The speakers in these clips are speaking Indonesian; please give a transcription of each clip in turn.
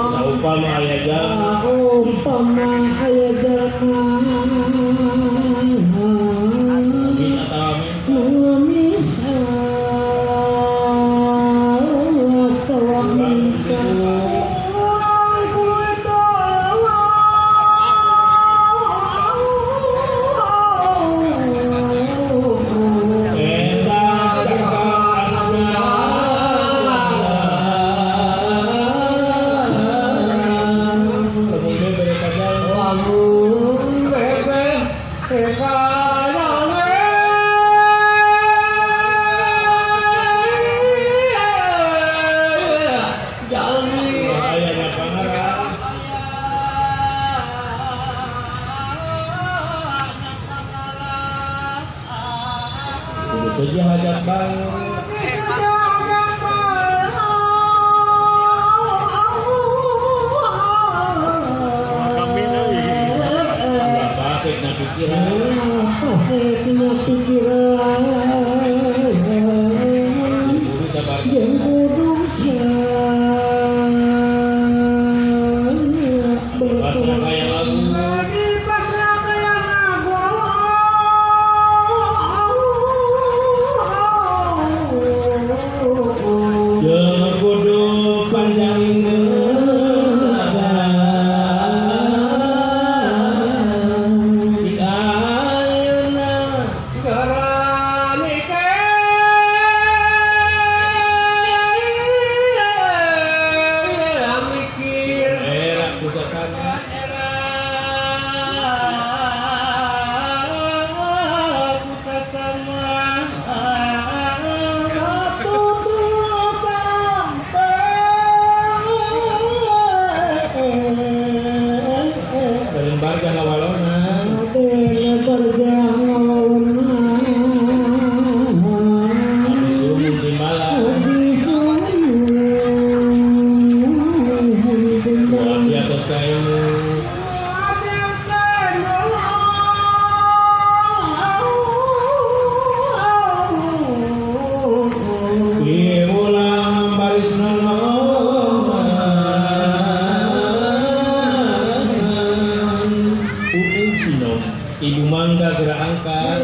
Saumpama aya jalma saja hajat bang pasik na pikiran yang bodoh pasrah kaya lagu Ibu Mangga gerak angkat.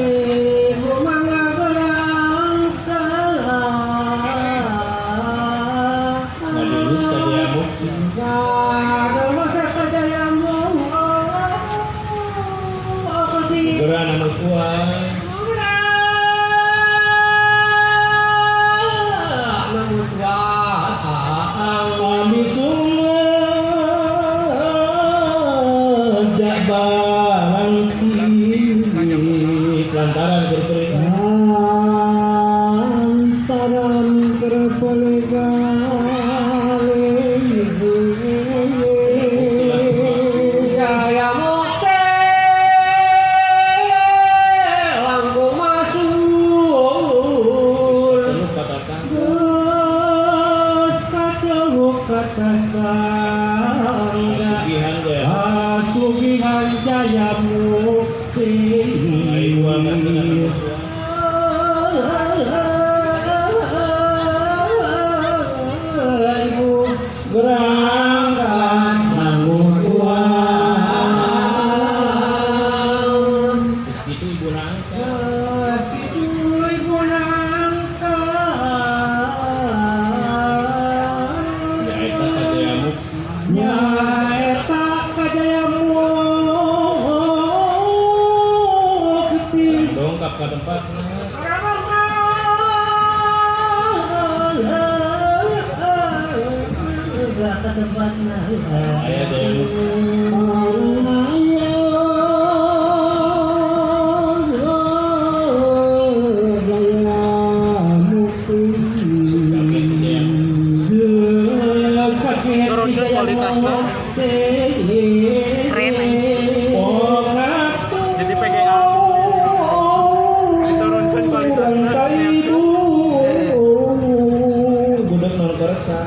Ibu Mangga gerak angkat. Ngadilus kadayamu. Ngadilus kadayamu. Gerak nama kuat. Kami semua jabalan lantaran Jaya Mukti langkung masuk terus kacau katakan asugihan Jaya Mukti berangkat namun uang segitu ibu nangka nyaeta kajayamu keting dongkap ke tempatnya ke tempatnya ayah deh turunkan kualitasnya keren aja jadi PGA diturunkan kualitasnya budak nol kerasa